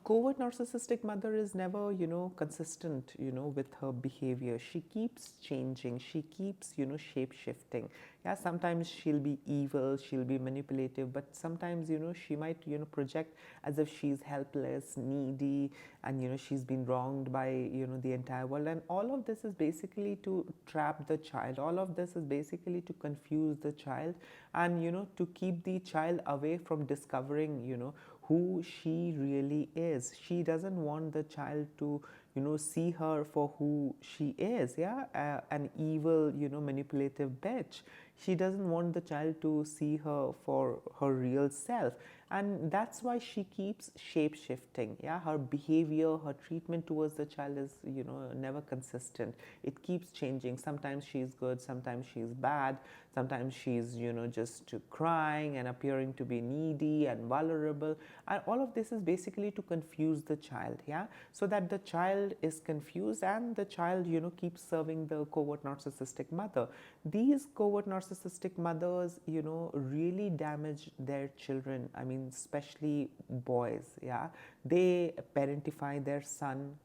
covert narcissistic mother is never, consistent, with her behavior. She keeps changing. She keeps, shape shifting. Yeah, sometimes she'll be evil, she'll be manipulative, but sometimes, she might, project as if she's helpless, needy, and, she's been wronged by, the entire world. And all of this is basically to trap the child. All of this is basically to confuse the child and, to keep the child away from discovering, who she really is. She doesn't want the child to, see her for who she is. Yeah, an evil, manipulative bitch. She doesn't want the child to see her for her real self, and that's why she keeps shape shifting. Yeah, her behavior, her treatment towards the child is, never consistent. It keeps changing. Sometimes she's good, sometimes she's bad, sometimes she's, just crying and appearing to be needy and vulnerable. And all of this is basically to confuse the child. Yeah, so that the child is confused and the child, keeps serving the covert narcissistic mother. These covert narcissistic mothers, really damage their children. I mean, especially boys. Yeah, they parentify their son.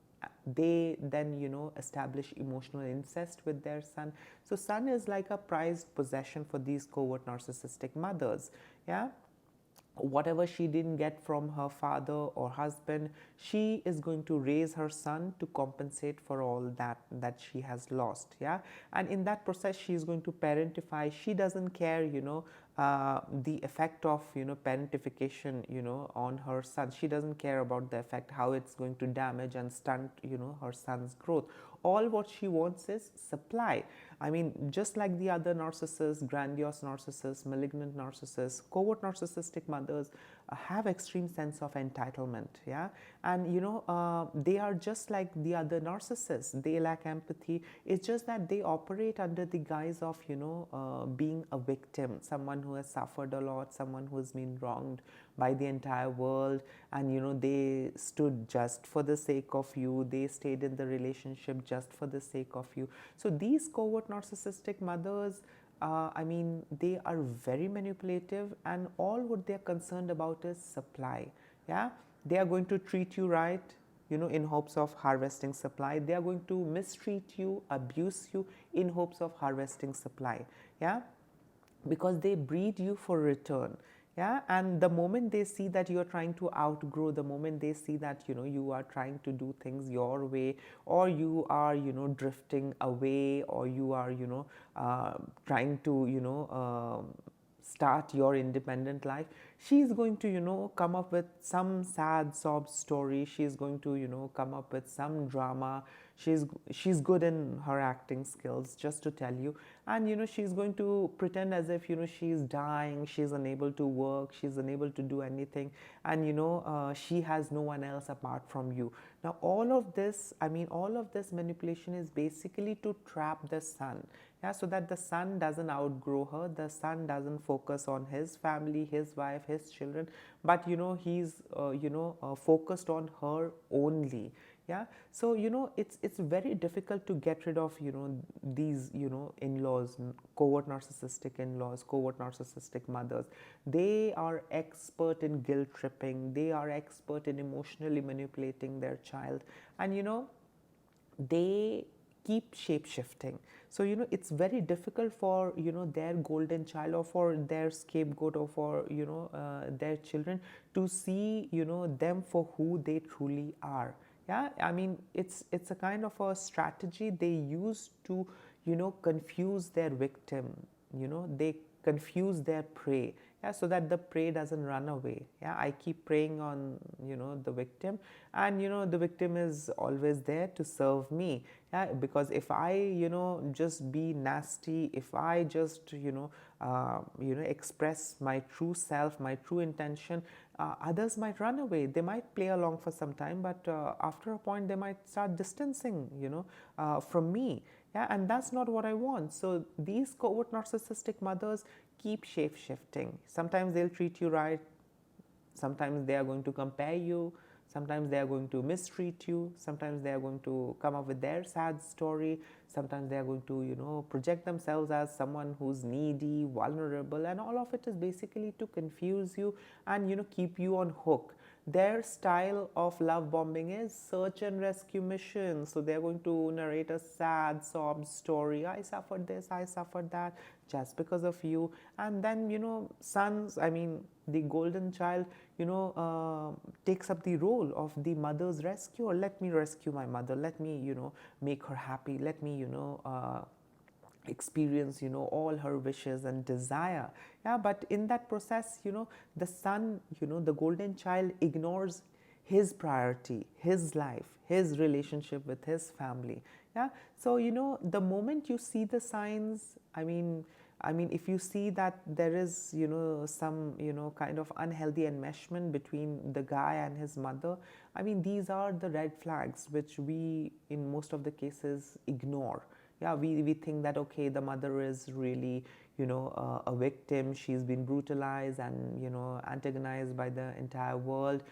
They then, establish emotional incest with their son. So son is like a prized possession for these covert narcissistic mothers. Yeah, whatever she didn't get from her father or husband, she is going to raise her son to compensate for all that she has lost. Yeah, and in that process she is going to parentify. She doesn't care, the effect of, parentification, on her son. She doesn't care about the effect, how it's going to damage and stunt, her son's growth. All what she wants is supply. I mean, just like the other narcissists, grandiose narcissists, malignant narcissists, covert narcissistic mothers have extreme sense of entitlement. Yeah, and they are just like the other narcissists. They lack empathy. It's just that they operate under the guise of, being a victim, someone who has suffered a lot, someone who has been wronged by the entire world, and they stood just for the sake of you. They stayed in the relationship just for the sake of you. So these covert narcissistic mothers, I mean, they are very manipulative, and all what they're concerned about is supply. Yeah, they are going to treat you right, in hopes of harvesting supply. They are going to mistreat you, abuse you in hopes of harvesting supply. Yeah, because they breed you for return. Yeah, and the moment they see that you are trying to outgrow, the moment they see that, you are trying to do things your way, or you are, drifting away, or you are, trying to, start your independent life, she is going to, come up with some sad sob story. She is going to, come up with some drama. She's good in her acting skills, just to tell you. And she's going to pretend as if, she's dying, she's unable to work, she's unable to do anything, and she has no one else apart from you. Now all of this, I mean, all of this manipulation is basically to trap the son. Yeah, so that the son doesn't outgrow her, the son doesn't focus on his family, his wife, his children, but he's focused on her only. Yeah, so it's very difficult to get rid of these in-laws, covert narcissistic in-laws, covert narcissistic mothers. They are expert in guilt tripping. They are expert in emotionally manipulating their child, and they keep shape shifting. So it's very difficult for their golden child, or for their scapegoat, or for their children to see them for who they truly are. Yeah, I mean, it's a kind of a strategy they use to confuse their victim. They confuse their prey. Yeah, so that the prey doesn't run away. Yeah, I keep preying on the victim, and the victim is always there to serve me. Yeah, because if I just be nasty, if I just express my true self, my true intention, others might run away. They might play along for some time, but after a point they might start distancing from me. Yeah, and that's not what I want. So these covert narcissistic mothers keep shape shifting. Sometimes they'll treat you right, sometimes they are going to compare you, sometimes they are going to mistreat you, sometimes they are going to come up with their sad story, sometimes they are going to project themselves as someone who's needy, vulnerable, and all of it is basically to confuse you and keep you on hook. their style of love bombing is search and rescue mission. So they're going to narrate a sad sob story. I suffered this, I suffered that just because of you. And then, sons, I mean, the golden child, takes up the role of the mother's rescuer. Let me rescue my mother. Let me, make her happy. Let me, experience all her wishes and desire. Yeah, but in that process, the son, the golden child ignores his priority, his life, his relationship with his family. Yeah, so the moment you see the signs, I mean if you see that there is some kind of unhealthy enmeshment between the guy and his mother, I mean these are the red flags which we in most of the cases ignore. Yeah, we think that okay, the mother is really a victim, she's been brutalized and antagonized by the entire world.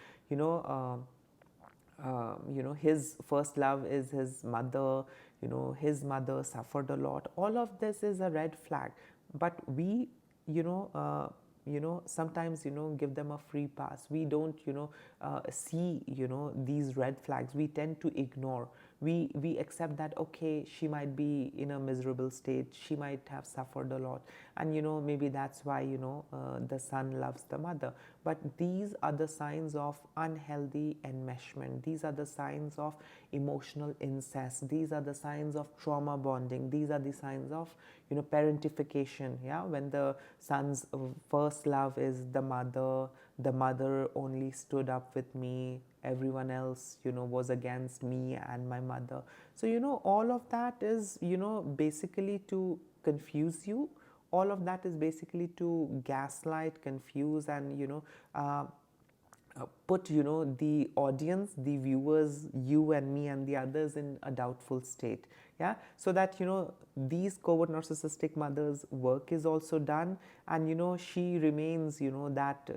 His first love is his mother. His mother suffered a lot. All of this is a red flag, but we you know sometimes give them a free pass. We don't see these red flags. We tend to ignore. We accept that okay, she might be in a miserable state, she might have suffered a lot, and maybe that's why the son loves the mother. But these are the signs of unhealthy enmeshment. These are the signs of emotional incest. These are the signs of trauma bonding. These are the signs of parentification. Yeah, when the son's first love is the mother only stood up with me, everyone else was against me and my mother. So all of that is basically to confuse you. All of that is basically to gaslight, confuse, and put the audience, the viewers, you and me and the others in a doubtful state. Yeah, so that these covert narcissistic mothers' work is also done, and she remains that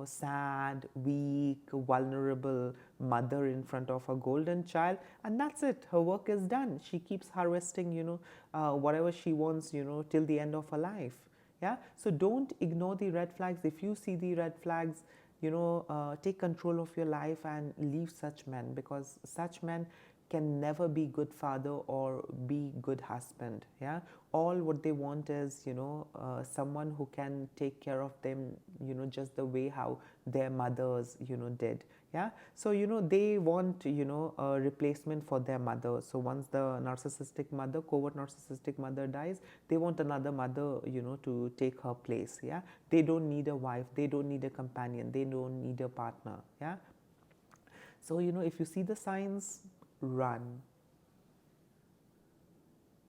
sad, weak, vulnerable mother in front of a golden child, and that's it. Her work is done. She keeps harvesting whatever she wants till the end of her life. Yeah, so don't ignore the red flags. If you see the red flags, take control of your life and leave such men, because such men can never be good father or be good husband. Yeah, all what they want is someone who can take care of them just the way how their mothers did. Yeah, so they want a replacement for their mother. So once the narcissistic mother, covert narcissistic mother dies, they want another mother to take her place. Yeah, they don't need a wife, they don't need a companion, they don't need a partner. Yeah, so if you see the signs, run.